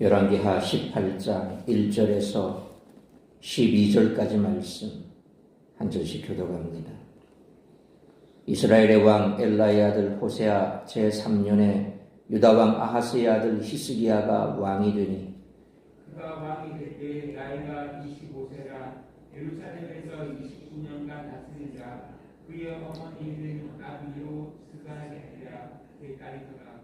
열왕기하 18장 1절에서 12절까지 말씀 한 절씩 교독합니다. 이스라엘의 왕 엘라의 아들 호세아 제3년에 유다왕 아하스의 아들 히스기야가 왕이 되니 그가 왕이 될 때 나이가 25세라 예루살렘에서 29년간 다스리자. 그의 어머니 이름은 아비로 스가랴 그의 딸이더라.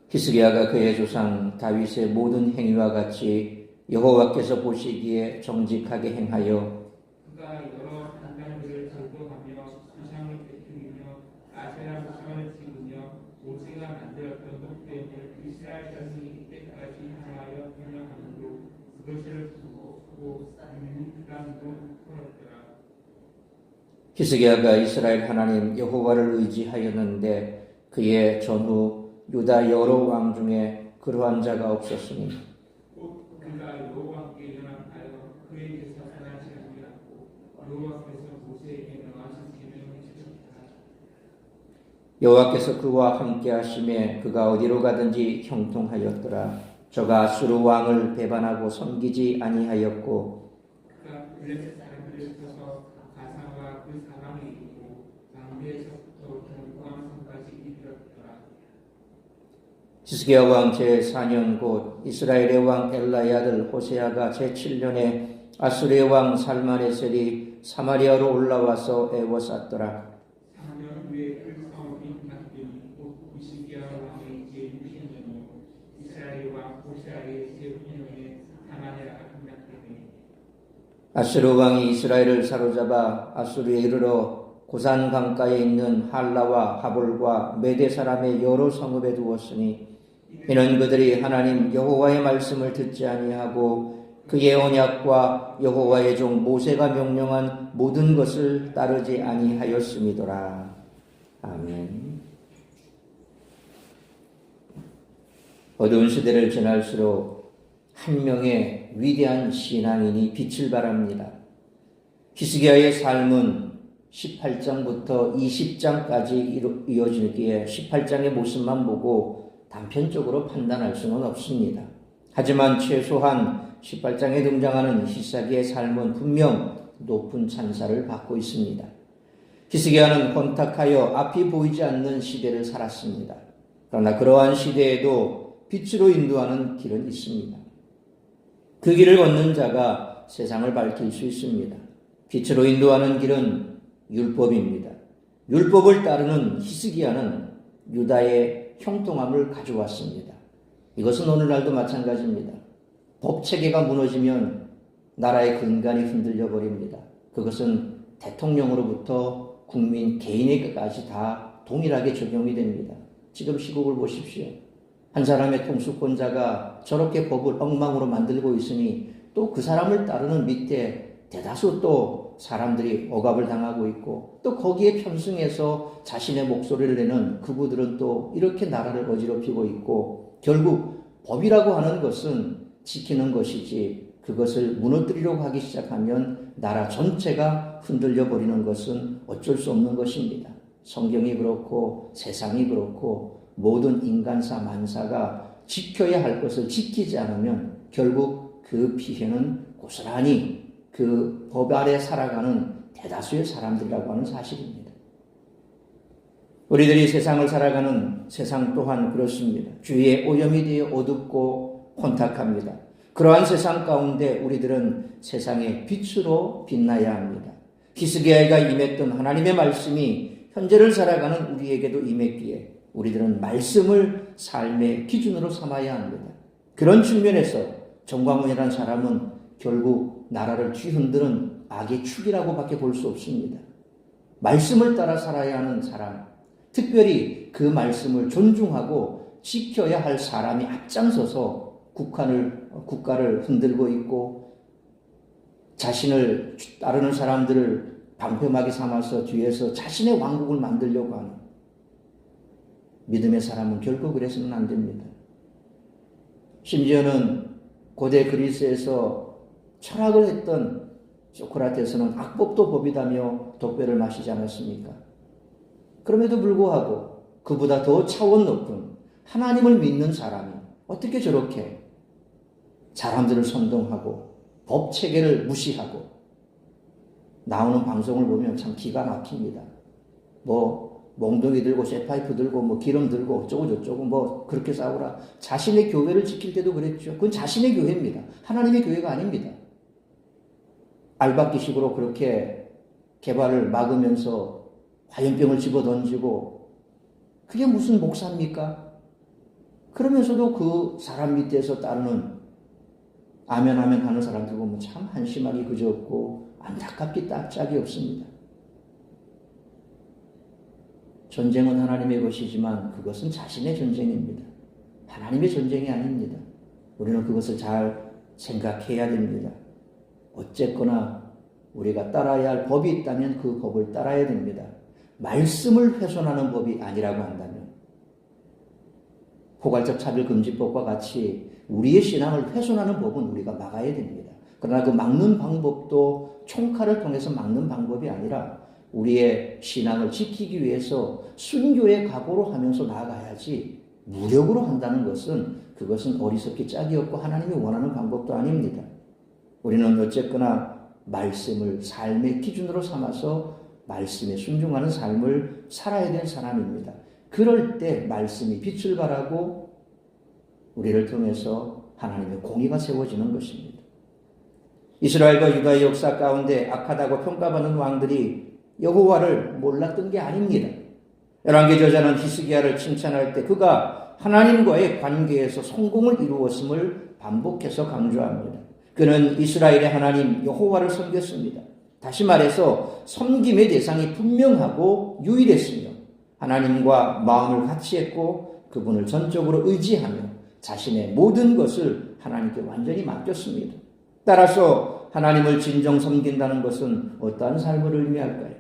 히스기야가 그의 조상 다윗의 모든 행위와 같이 여호와께서 보시기에 정직하게 행하여 그가 여러 단단들을 절도하며 수상을 베풀이며 아세라 목상을 찍으며 모세가 만들었던 독뱀을 이스라엘 자손이 이때까지 향하여 명령하므로 그것을 두고 민감도 풀었더라. 히스기야가 이스라엘 하나님 여호와를 의지하였는데 그의 전후 유다 여러 왕 중에 그러한 자가 없었으니 곧 그가 여호와께 연합하여 그의 제사 선하지 아니하고 여호와께서 모세에게 명하신 계명을 지켰다. 여호와께서 그와 함께 하심에 그가 어디로 가든지 형통하였더라. 저가 아수르 왕을 배반하고 섬기지 아니하였고 그가 블레셋 사람들을 쳐서 가상과 그 사방에 이르고 방배에서부터 경광성까지 이르렀더라. 히스기야 왕 제4년 곧 이스라엘의 왕 엘라의 아들 호세아가 제7년에 아수르의 왕 살마네셀이 사마리아로 올라와서 애워쌌더라. 4년 후에 풀성인 막대니 곧 히스기야 왕의 제6년이요 이스라엘 왕 호세아의 제9년에 하나네라 막대니 아수르 왕이 이스라엘을 사로잡아 아수르에 이르러 고산 강가에 있는 할라와 하볼과 메대 사람의 여러 성읍에 두었으니 이는 그들이 하나님 여호와의 말씀을 듣지 아니하고 그의 언약과 여호와의 종 모세가 명령한 모든 것을 따르지 아니하였음이더라. 아멘. 어두운 시대를 지날수록 한 명의 위대한 신앙인이 빛을 발합니다. 히스기야의 삶은 18장부터 20장까지 이어지기에 18장의 모습만 보고 단편적으로 판단할 수는 없습니다. 하지만 최소한 18장에 등장하는 히스기야의 삶은 분명 높은 찬사를 받고 있습니다. 히스기야는 혼탁하여 앞이 보이지 않는 시대를 살았습니다. 그러나 그러한 시대에도 빛으로 인도하는 길은 있습니다. 그 길을 걷는 자가 세상을 밝힐 수 있습니다. 빛으로 인도하는 길은 율법입니다. 율법을 따르는 히스기야는 유다의 형통함을 가져왔습니다. 이것은 오늘날도 마찬가지입니다. 법체계가 무너지면 나라의 근간이 흔들려 버립니다. 그것은 대통령으로부터 국민 개인에게까지 다 동일하게 적용이 됩니다. 지금 시국을 보십시오. 한 사람의 통수권자가 저렇게 법을 엉망으로 만들고 있으니 또 그 사람을 따르는 밑에 대다수 또 사람들이 억압을 당하고 있고 또 거기에 편승해서 자신의 목소리를 내는 그분들은 또 이렇게 나라를 어지럽히고 있고 결국 법이라고 하는 것은 지키는 것이지 그것을 무너뜨리려고 하기 시작하면 나라 전체가 흔들려 버리는 것은 어쩔 수 없는 것입니다. 성경이 그렇고 세상이 그렇고 모든 인간사 만사가 지켜야 할 것을 지키지 않으면 결국 그 피해는 고스란히 그 법 아래 살아가는 대다수의 사람들이라고 하는 사실입니다. 우리들이 세상을 살아가는 세상 또한 그렇습니다. 주위에 오염이 되어 어둡고 혼탁합니다. 그러한 세상 가운데 우리들은 세상의 빛으로 빛나야 합니다. 히스기야가 임했던 하나님의 말씀이 현재를 살아가는 우리에게도 임했기에 우리들은 말씀을 삶의 기준으로 삼아야 합니다. 그런 측면에서 정광훈이라는 사람은 결국 나라를 뒤흔드는 악의 축이라고 밖에 볼 수 없습니다. 말씀을 따라 살아야 하는 사람, 특별히 그 말씀을 존중하고 지켜야 할 사람이 앞장서서 국가를 흔들고 있고 자신을 따르는 사람들을 방패막이 삼아서 뒤에서 자신의 왕국을 만들려고 하는 믿음의 사람은 결코 그래서는 안 됩니다. 심지어는 고대 그리스에서 철학을 했던 소크라테스는 악법도 법이다며 독배를 마시지 않았습니까? 그럼에도 불구하고 그보다 더 차원 높은 하나님을 믿는 사람이 어떻게 저렇게 사람들을 선동하고 법 체계를 무시하고 나오는 방송을 보면 참 기가 막힙니다. 뭐 몽둥이 들고 쇠파이프 들고 뭐 기름 들고 어쩌고 저쩌고 뭐 그렇게 싸우라. 자신의 교회를 지킬 때도 그랬죠. 그건 자신의 교회입니다. 하나님의 교회가 아닙니다. 알박기식으로 그렇게 개발을 막으면서 화염병을 집어던지고 그게 무슨 목사입니까? 그러면서도 그 사람 밑에서 따르는 아멘 아멘 하는 사람들 보면 참 한심하기 그저없고 안타깝기 짝이 없습니다. 전쟁은 하나님의 것이지만 그것은 자신의 전쟁입니다. 하나님의 전쟁이 아닙니다. 우리는 그것을 잘 생각해야 됩니다. 어쨌거나 우리가 따라야 할 법이 있다면 그 법을 따라야 됩니다. 말씀을 훼손하는 법이 아니라고 한다면 포괄적 차별금지법과 같이 우리의 신앙을 훼손하는 법은 우리가 막아야 됩니다. 그러나 그 막는 방법도 총칼을 통해서 막는 방법이 아니라 우리의 신앙을 지키기 위해서 순교의 각오로 하면서 나아가야지 무력으로 한다는 것은 그것은 어리석기 짝이 없고 하나님이 원하는 방법도 아닙니다. 우리는 어쨌거나 말씀을 삶의 기준으로 삼아서 말씀에 순종하는 삶을 살아야 될 사람입니다. 그럴 때 말씀이 빛을 발하고 우리를 통해서 하나님의 공의가 세워지는 것입니다. 이스라엘과 유다의 역사 가운데 악하다고 평가받는 왕들이 여호와를 몰랐던 게 아닙니다. 열왕기 저자는 히스기야를 칭찬할 때 그가 하나님과의 관계에서 성공을 이루었음을 반복해서 강조합니다. 그는 이스라엘의 하나님 여호와를 섬겼습니다. 다시 말해서 섬김의 대상이 분명하고 유일했으며 하나님과 마음을 같이 했고 그분을 전적으로 의지하며 자신의 모든 것을 하나님께 완전히 맡겼습니다. 따라서 하나님을 진정 섬긴다는 것은 어떠한 삶을 의미할까요?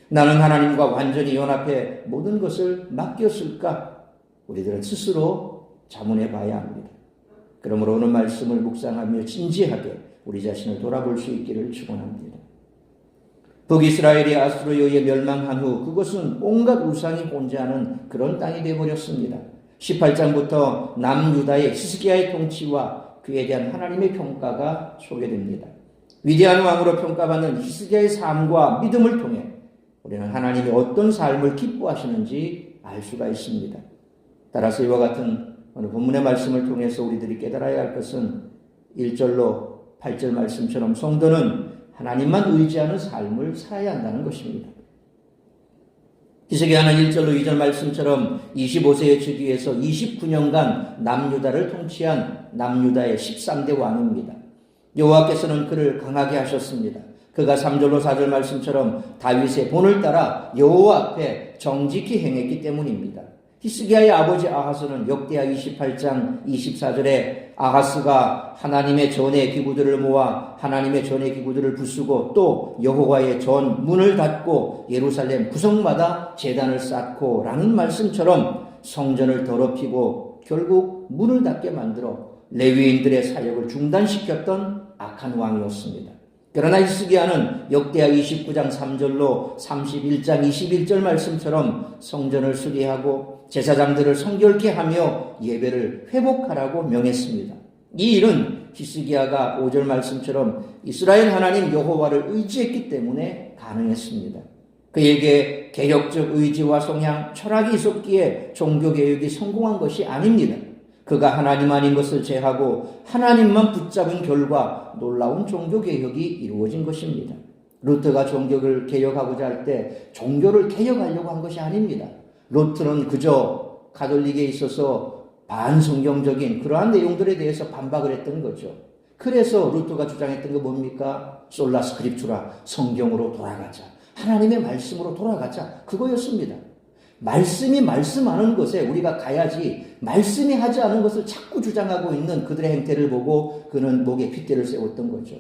나는 하나님과 완전히 연합해 모든 것을 맡겼을까? 우리들은 스스로 자문해 봐야 합니다. 그러므로 오늘 말씀을 묵상하며 진지하게 우리 자신을 돌아볼 수 있기를 축원합니다. 북이스라엘이 아수르에 의해 멸망한 후 그것은 온갖 우상이 혼재하는 그런 땅이 되어버렸습니다. 18장부터 남유다의 히스기야의 통치와 그에 대한 하나님의 평가가 소개됩니다. 위대한 왕으로 평가받는 히스기야의 삶과 믿음을 통해 우리는 하나님이 어떤 삶을 기뻐하시는지 알 수가 있습니다. 따라서 이와 같은 오늘 본문의 말씀을 통해서 우리들이 깨달아야 할 것은 1절로 8절 말씀처럼 성도는 하나님만 의지하는 삶을 살아야 한다는 것입니다. 히스기야는 1절로 2절 말씀처럼 25세의 즉위에서 29년간 남유다를 통치한 남유다의 13대 왕입니다. 여호와께서는 그를 강하게 하셨습니다. 그가 3절로 4절 말씀처럼 다윗의 본을 따라 여호와 앞에 정직히 행했기 때문입니다. 히스기야의 아버지 아하스는 역대하 28장 24절에 아하스가 하나님의 전의 기구들을 모아 하나님의 전의 기구들을 부수고 또 여호와의 전 문을 닫고 예루살렘 구석마다 제단을 쌓고 라는 말씀처럼 성전을 더럽히고 결국 문을 닫게 만들어 레위인들의 사역을 중단시켰던 악한 왕이었습니다. 그러나 히스기야는 역대하 29장 3절로 31장 21절 말씀처럼 성전을 수리하고 제사장들을 성결케 하며 예배를 회복하라고 명했습니다. 이 일은 히스기야가 5절 말씀처럼 이스라엘 하나님 여호와를 의지했기 때문에 가능했습니다. 그에게 개혁적 의지와 성향, 철학이 있었기에 종교개혁이 성공한 것이 아닙니다. 그가 하나님 아닌 것을 제하고 하나님만 붙잡은 결과 놀라운 종교개혁이 이루어진 것입니다. 루터가 종교를 개혁하고자 할 때 종교를 개혁하려고 한 것이 아닙니다. 루터는 그저 가톨릭에 있어서 반성경적인 그러한 내용들에 대해서 반박을 했던 거죠. 그래서 루터가 주장했던 게 뭡니까? 솔라 스크립투라, 성경으로 돌아가자. 하나님의 말씀으로 돌아가자. 그거였습니다. 말씀이 말씀하는 것에 우리가 가야지 말씀이 하지 않은 것을 자꾸 주장하고 있는 그들의 행태를 보고 그는 목에 핏대를 세웠던 거죠.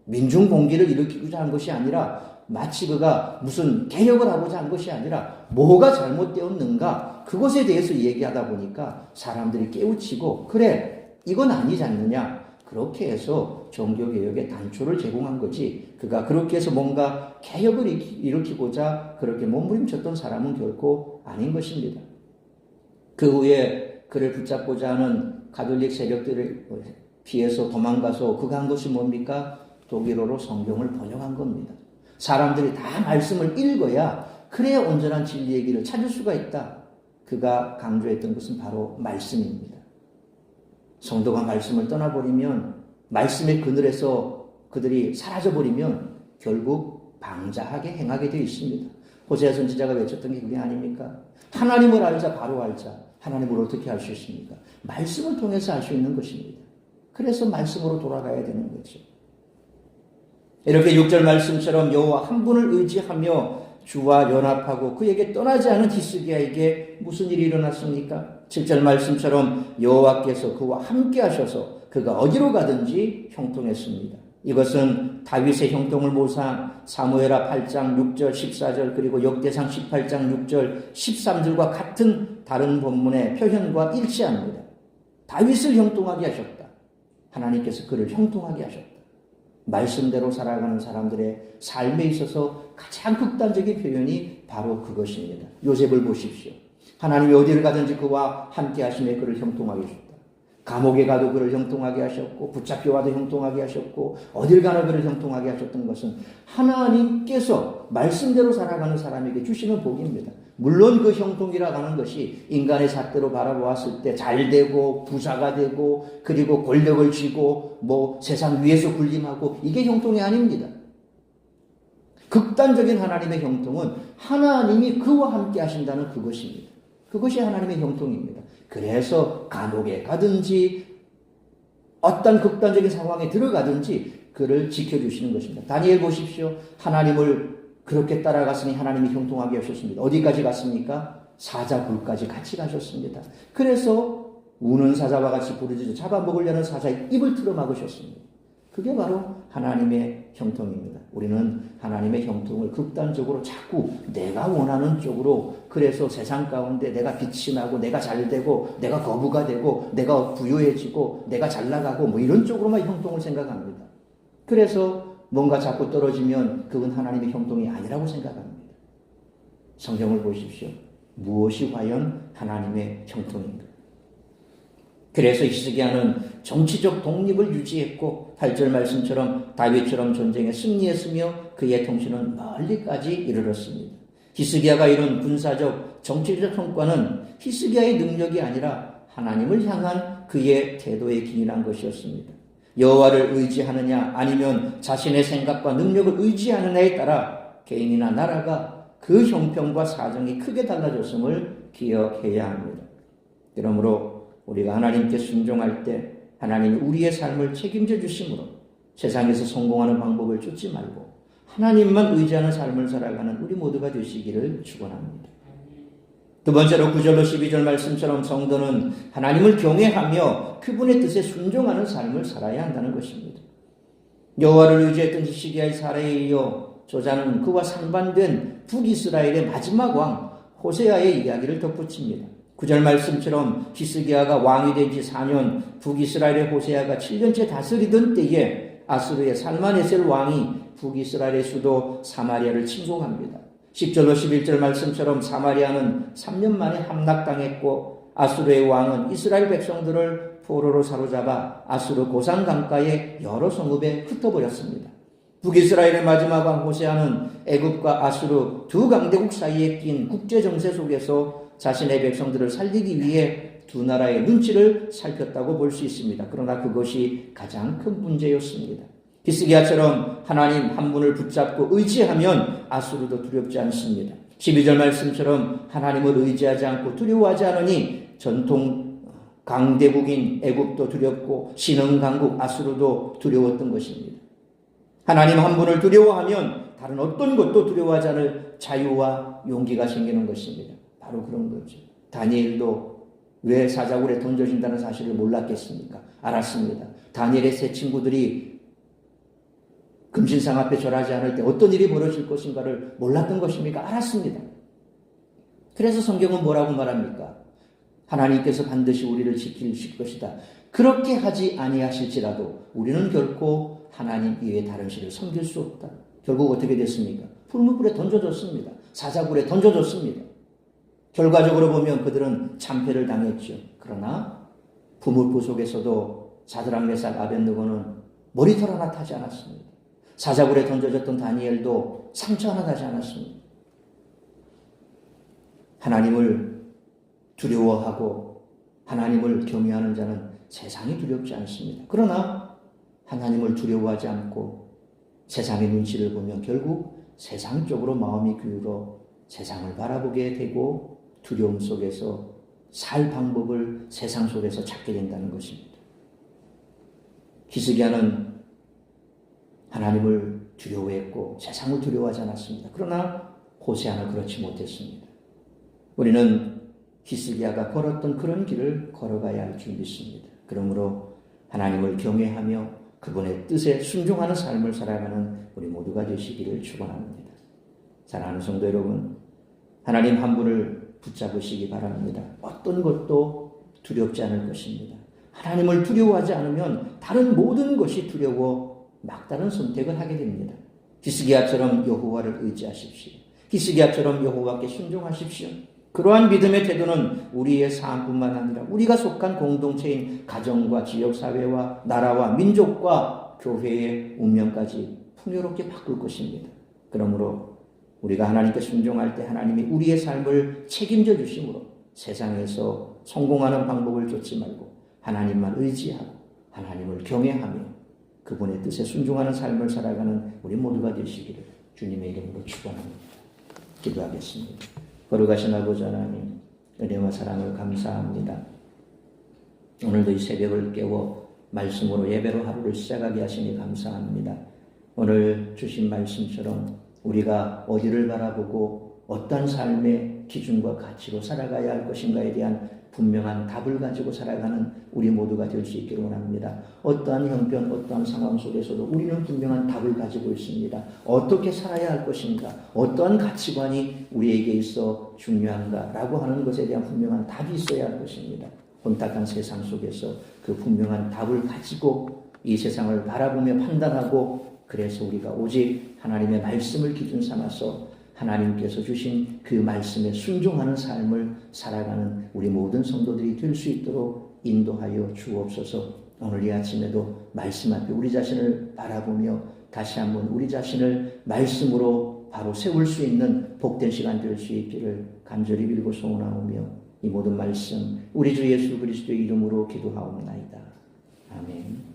민중공기를 일으키고자 한 것이 아니라 마치 그가 무슨 개혁을 하고자 한 것이 아니라 뭐가 잘못되었는가 그것에 대해서 얘기하다 보니까 사람들이 깨우치고 그래 이건 아니지 않느냐 그렇게 해서 종교개혁의 단초를 제공한 거지 그가 그렇게 해서 뭔가 개혁을 일으키고자 그렇게 몸부림쳤던 사람은 결코 아닌 것입니다. 그 후에 그를 붙잡고자 하는 가톨릭 세력들을 피해서 도망가서 그가 한 것이 뭡니까? 독일어로 성경을 번역한 겁니다. 사람들이 다 말씀을 읽어야 그래야 온전한 진리의 길을 찾을 수가 있다. 그가 강조했던 것은 바로 말씀입니다. 성도가 말씀을 떠나버리면, 말씀의 그늘에서 그들이 사라져버리면 결국 방자하게 행하게 되어 있습니다. 호세아 선지자가 외쳤던 게 그게 아닙니까? 하나님을 알자, 바로 알자. 하나님을 어떻게 알 수 있습니까? 말씀을 통해서 알 수 있는 것입니다. 그래서 말씀으로 돌아가야 되는 거죠. 이렇게 6절 말씀처럼 여호와 한 분을 의지하며 주와 연합하고 그에게 떠나지 않은 히스기야에게 무슨 일이 일어났습니까? 7절 말씀처럼 여호와께서 그와 함께 하셔서 그가 어디로 가든지 형통했습니다. 이것은 다윗의 형통을 모사한 사무엘하 8장 6절 14절 그리고 역대상 18장 6절 13절과 같은 다른 본문의 표현과 일치합니다. 다윗을 형통하게 하셨다. 하나님께서 그를 형통하게 하셨다. 말씀대로 살아가는 사람들의 삶에 있어서 가장 극단적인 표현이 바로 그것입니다. 요셉을 보십시오. 하나님이 어디를 가든지 그와 함께 하심에 그를 형통하게 하셨다. 감옥에 가도 그를 형통하게 하셨고 붙잡혀와도 형통하게 하셨고 어딜 가나 그를 형통하게 하셨던 것은 하나님께서 말씀대로 살아가는 사람에게 주시는 복입니다. 물론 그 형통이라고 하는 것이 인간의 잣대로 바라보았을 때 잘되고 부자가 되고 그리고 권력을 쥐고 세상 위에서 군림하고 이게 형통이 아닙니다. 극단적인 하나님의 형통은 하나님이 그와 함께 하신다는 그것입니다. 그것이 하나님의 형통입니다. 그래서 감옥에 가든지 어떤 극단적인 상황에 들어가든지 그를 지켜주시는 것입니다. 다니엘 보십시오. 하나님을 그렇게 따라갔으니 하나님이 형통하게 하셨습니다. 어디까지 갔습니까? 사자굴까지 같이 가셨습니다. 그래서 우는 사자와 같이 부르짖어 잡아먹으려는 사자의 입을 틀어 막으셨습니다. 그게 바로 하나님의 형통입니다. 우리는 하나님의 형통을 극단적으로 자꾸 내가 원하는 쪽으로, 그래서 세상 가운데 내가 빛이 나고 내가 잘되고 내가 거부가 되고 내가 부유해지고 내가 잘나가고 이런 쪽으로만 형통을 생각합니다. 그래서 뭔가 자꾸 떨어지면 그건 하나님의 형통이 아니라고 생각합니다. 성경을 보십시오. 무엇이 과연 하나님의 형통인가? 그래서 히스기야는 정치적 독립을 유지했고 8절 말씀처럼 다윗처럼 전쟁에 승리했으며 그의 통치는 멀리까지 이르렀습니다. 히스기야가 이룬 군사적 정치적 성과는 히스기야의 능력이 아니라 하나님을 향한 그의 태도에 기인한 것이었습니다. 여호와를 의지하느냐 아니면 자신의 생각과 능력을 의지하느냐에 따라 개인이나 나라가 그 형편과 사정이 크게 달라졌음을 기억해야 합니다. 그러므로 우리가 하나님께 순종할 때 하나님이 우리의 삶을 책임져 주심으로 세상에서 성공하는 방법을 쫓지 말고 하나님만 의지하는 삶을 살아가는 우리 모두가 되시기를 축원합니다. 두 번째로 9절로 12절 말씀처럼 성도는 하나님을 경외하며 그분의 뜻에 순종하는 삶을 살아야 한다는 것입니다. 여호와를 의지했던 히스기야의 사례에 이어 저자는 그와 상반된 북이스라엘의 마지막 왕 호세아의 이야기를 덧붙입니다. 9절 말씀처럼 히스기야가 왕이 된 지 4년, 북이스라엘의 호세아가 7년째 다스리던 때에 아수르의 살마네셀 왕이 북이스라엘의 수도 사마리아를 침공합니다. 10절로 11절 말씀처럼 사마리아는 3년 만에 함락당했고 아수르의 왕은 이스라엘 백성들을 포로로 사로잡아 아수르 고산 강가의 여러 성읍에 흩어버렸습니다. 북이스라엘의 마지막 왕 호세아는 애굽과 아수르 두 강대국 사이에 낀 국제정세 속에서 자신의 백성들을 살리기 위해 두 나라의 눈치를 살폈다고 볼 수 있습니다. 그러나 그것이 가장 큰 문제였습니다. 히스기야처럼 하나님 한 분을 붙잡고 의지하면 아수르도 두렵지 않습니다. 12절 말씀처럼 하나님을 의지하지 않고 두려워하지 않으니 전통 강대국인 애굽도 두렵고 신흥 강국 아수르도 두려웠던 것입니다. 하나님 한 분을 두려워하면 다른 어떤 것도 두려워하지 않을 자유와 용기가 생기는 것입니다. 바로 그런 거죠. 다니엘도 왜 사자굴에 던져진다는 사실을 몰랐겠습니까? 알았습니다. 다니엘의 세 친구들이 금신상 앞에 절하지 않을 때 어떤 일이 벌어질 것인가를 몰랐던 것입니까? 알았습니다. 그래서 성경은 뭐라고 말합니까? 하나님께서 반드시 우리를 지키실 것이다. 그렇게 하지 아니하실지라도 우리는 결코 하나님 이외에 다른 신을 섬길 수 없다. 결국 어떻게 됐습니까? 풀무불에 던져졌습니다. 사자굴에 던져졌습니다. 결과적으로 보면 그들은 참패를 당했죠. 그러나 부물부 속에서도 사드락 메삭 아벳느고는 머리털 하나 타지 않았습니다. 사자굴에 던져졌던 다니엘도 상처 하나 나지 않았습니다. 하나님을 두려워하고 하나님을 경외하는 자는 세상이 두렵지 않습니다. 그러나 하나님을 두려워하지 않고 세상의 눈치를 보면 결국 세상 쪽으로 마음이 기울어 세상을 바라보게 되고 두려움 속에서 살 방법을 세상 속에서 찾게 된다는 것입니다. 히스기야는 하나님을 두려워했고 세상을 두려워하지 않았습니다. 그러나 호세아는 그렇지 못했습니다. 우리는 히스기야가 걸었던 그런 길을 걸어가야 할 줄 믿습니다. 그러므로 하나님을 경외하며 그분의 뜻에 순종하는 삶을 살아가는 우리 모두가 되시기를 축원합니다. 사랑하는 성도 여러분, 하나님 한 분을 붙잡으시기 바랍니다. 어떤 것도 두렵지 않을 것입니다. 하나님을 두려워하지 않으면 다른 모든 것이 두려워 막다른 선택을 하게 됩니다. 히스기야처럼 여호와를 의지하십시오. 히스기야처럼 여호와께 순종하십시오. 그러한 믿음의 태도는 우리의 삶뿐만 아니라 우리가 속한 공동체인 가정과 지역사회와 나라와 민족과 교회의 운명까지 풍요롭게 바꿀 것입니다. 그러므로 우리가 하나님께 순종할 때 하나님이 우리의 삶을 책임져 주심으로 세상에서 성공하는 방법을 쫓지 말고 하나님만 의지하고 하나님을 경외하며 그분의 뜻에 순종하는 삶을 살아가는 우리 모두가 되시기를 주님의 이름으로 축원합니다. 기도하겠습니다. 거룩하신 아버지 하나님, 은혜와 사랑을 감사합니다. 오늘도 이 새벽을 깨워 말씀으로 예배로 하루를 시작하게 하시니 감사합니다. 오늘 주신 말씀처럼 우리가 어디를 바라보고 어떤 삶의 기준과 가치로 살아가야 할 것인가에 대한 분명한 답을 가지고 살아가는 우리 모두가 될 수 있기를 원합니다. 어떠한 형편, 어떠한 상황 속에서도 우리는 분명한 답을 가지고 있습니다. 어떻게 살아야 할 것인가, 어떠한 가치관이 우리에게 있어 중요한가라고 하는 것에 대한 분명한 답이 있어야 할 것입니다. 혼탁한 세상 속에서 그 분명한 답을 가지고 이 세상을 바라보며 판단하고 그래서 우리가 오직 하나님의 말씀을 기준 삼아서 하나님께서 주신 그 말씀에 순종하는 삶을 살아가는 우리 모든 성도들이 될 수 있도록 인도하여 주옵소서. 오늘 이 아침에도 말씀 앞에 우리 자신을 바라보며 다시 한번 우리 자신을 말씀으로 바로 세울 수 있는 복된 시간 될 수 있기를 간절히 빌고 소원하오며 이 모든 말씀 우리 주 예수 그리스도의 이름으로 기도하옵나이다. 아멘.